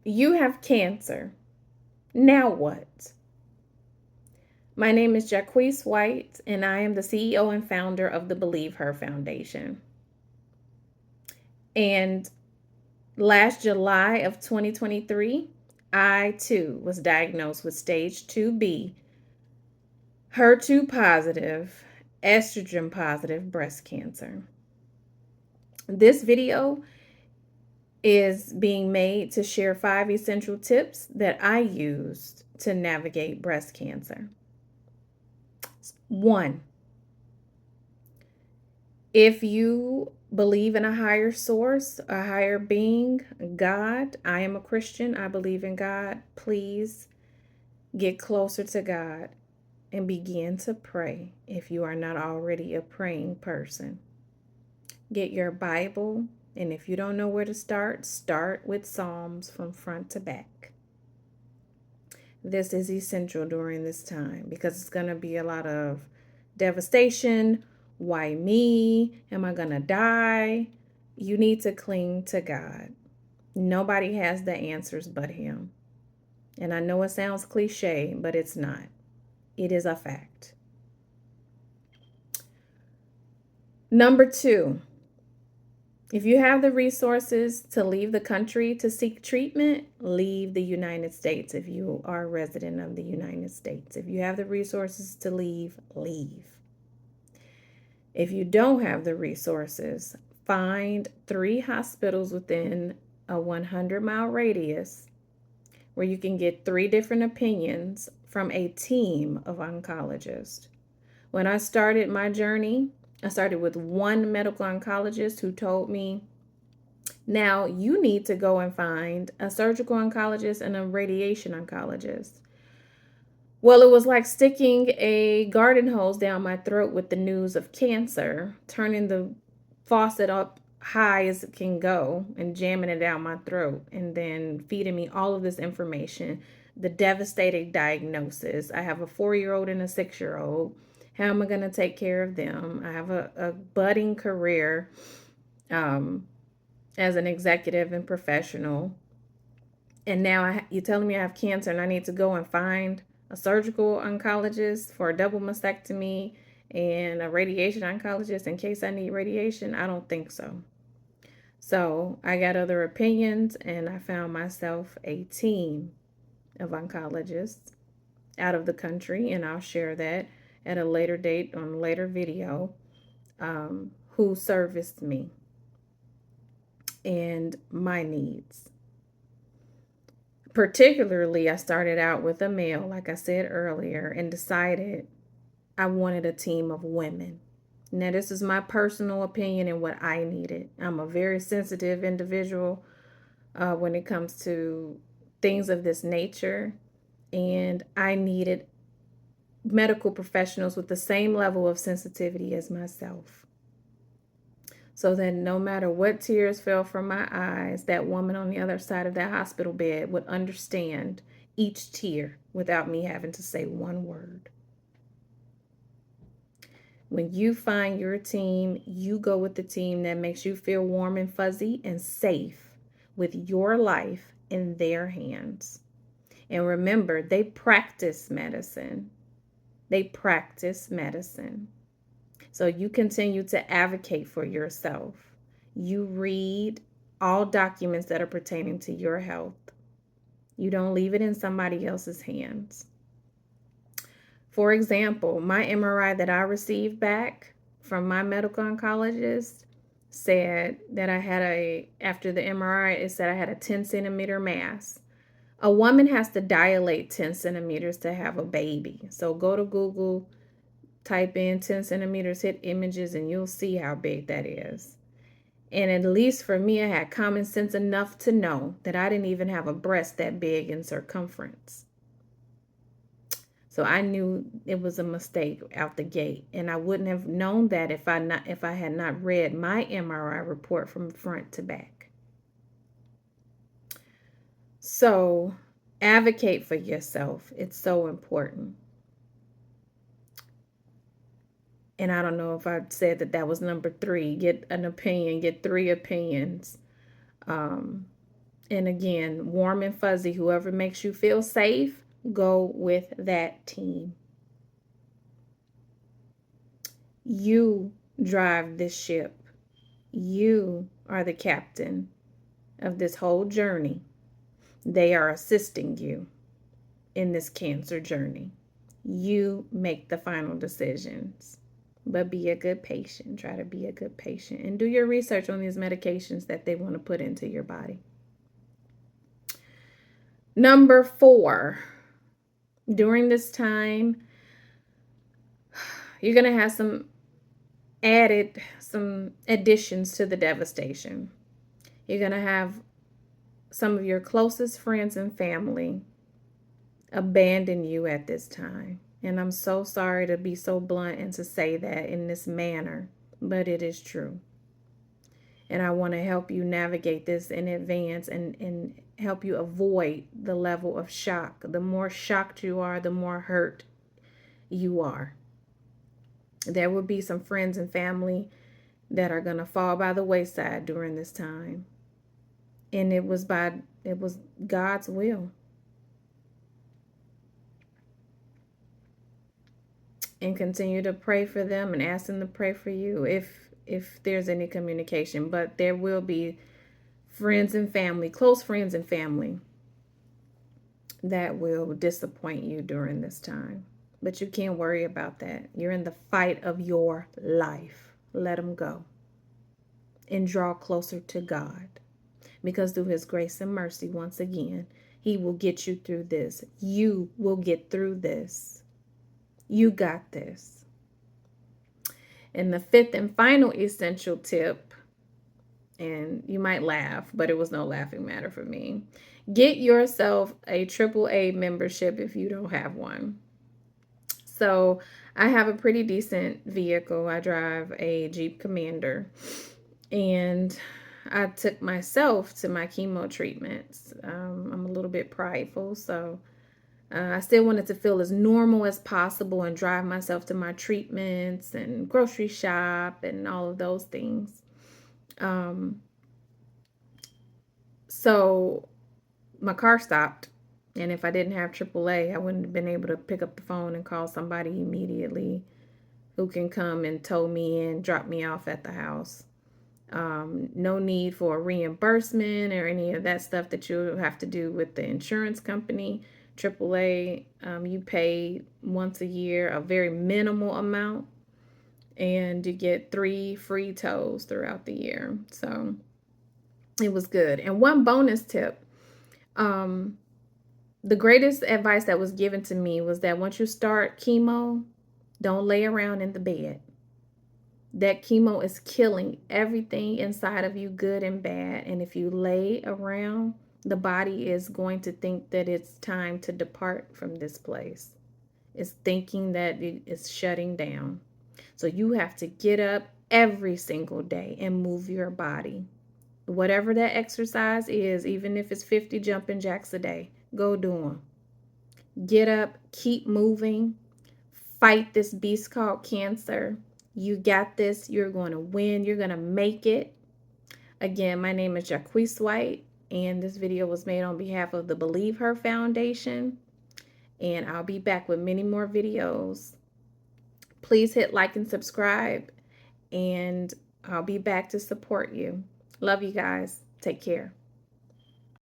You have cancer. Now what? My name is Jaquise White, and I am the CEO and founder of the Believe Her Foundation. And last July of 2023, I too was diagnosed with stage 2B, HER2 positive, estrogen positive breast cancer. This video is being made to share 5 essential tips that I used to navigate breast cancer. 1, if you believe in a higher source, a higher being, God, I am a Christian, I believe in God, please get closer to God and begin to pray if you are not already a praying person. Get your Bible, and if you don't know where to start with Psalms from front to back. This is essential during this time because it's going to be a lot of devastation. Why me? Am I going to die? You need to cling to God. Nobody has the answers but Him. And I know it sounds cliche, but it's not. It is a fact. Number 2, if you have the resources to leave the country to seek treatment, leave the United States if you are a resident of the United States. If you have the resources to leave, leave. If you don't have the resources, find 3 hospitals within a 100-mile radius where you can get 3 different opinions from a team of oncologists. When I started my journey, I started with one medical oncologist who told me, now you need to go and find a surgical oncologist and a radiation oncologist. Well, it was like sticking a garden hose down my throat with the news of cancer, turning the faucet up high as it can go and jamming it down my throat, and then feeding me all of this information, the devastating diagnosis. I have a 4-year-old and a 6-year-old. How am I going to take care of them? I have a budding career as an executive and professional. And now you're telling me I have cancer and I need to go and find a surgical oncologist for a double mastectomy and a radiation oncologist in case I need radiation? I don't think so. So I got other opinions, and I found myself a team of oncologists out of the country, and I'll share that at a later date on a later video, who serviced me and my needs. Particularly, I started out with a male, like I said earlier, and decided I wanted a team of women. Now, this is my personal opinion and what I needed. I'm a very sensitive individual when it comes to things of this nature, and I needed medical professionals with the same level of sensitivity as myself. So that no matter what tears fell from my eyes, that woman on the other side of that hospital bed would understand each tear without me having to say one word. When you find your team, you go with the team that makes you feel warm and fuzzy and safe with your life in their hands. And remember, they practice medicine. They practice medicine. So you continue to advocate for yourself. You read all documents that are pertaining to your health. You don't leave it in somebody else's hands. For example, my MRI that I received back from my medical oncologist said that after the MRI, it said I had a 10 centimeter mass. A woman has to dilate 10 centimeters to have a baby. So go to Google, type in 10 centimeters, hit images, and you'll see how big that is. And at least for me, I had common sense enough to know that I didn't even have a breast that big in circumference. So I knew it was a mistake out the gate, and I wouldn't have known that if I had not read my MRI report from front to back. So advocate for yourself. It's so important. And I don't know if I said that was number 3. Get an opinion, get 3 opinions. And again, warm and fuzzy, whoever makes you feel safe, go with that team. You drive this ship. You are the captain of this whole journey. They are assisting you in this cancer journey. You make the final decisions. But be a good patient. Try to be a good patient and do your research on these medications that they want to put into your body. Number 4, during this time, you're going to have some additions to the devastation. You're going to have some of your closest friends and family abandon you at this time. And I'm so sorry to be so blunt and to say that in this manner, but it is true. And I want to help you navigate this in advance and help you avoid the level of shock. The more shocked you are, the more hurt you are. There will be some friends and family that are going to fall by the wayside during this time. And it was God's will. And continue to pray for them and ask them to pray for you if there's any communication. But there will be friends and family, close friends and family, that will disappoint you during this time. But you can't worry about that. You're in the fight of your life. Let them go. And draw closer to God. Because through his grace and mercy, once again, he will get you through this. You will get through this. You got this. And the 5th and final essential tip, and you might laugh, but it was no laughing matter for me. Get yourself a AAA membership if you don't have one. So I have a pretty decent vehicle. I drive a Jeep Commander, and I took myself to my chemo treatments. I'm a little bit prideful, so I still wanted to feel as normal as possible and drive myself to my treatments and grocery shop and all of those things. So my car stopped. And if I didn't have AAA, I wouldn't have been able to pick up the phone and call somebody immediately who can come and tow me in, drop me off at the house. No need for a reimbursement or any of that stuff that you have to do with the insurance company. AAA, you pay once a year a very minimal amount, and you get 3 free tows throughout the year. So it was good. And one bonus tip, the greatest advice that was given to me was that once you start chemo, don't lay around in the bed. That chemo is killing everything inside of you, good and bad. And if you lay around, the body is going to think that it's time to depart from this place. It's thinking that it is shutting down. So you have to get up every single day and move your body. Whatever that exercise is, even if it's 50 jumping jacks a day, go do them. Get up, keep moving, fight this beast called cancer. You got this. You're going to win. You're going to make it. Again, my name is Jaquise White, and this video was made on behalf of the Believe Her Foundation. And I'll be back with many more videos. Please hit like and subscribe, and I'll be back to support you. Love you guys. Take care.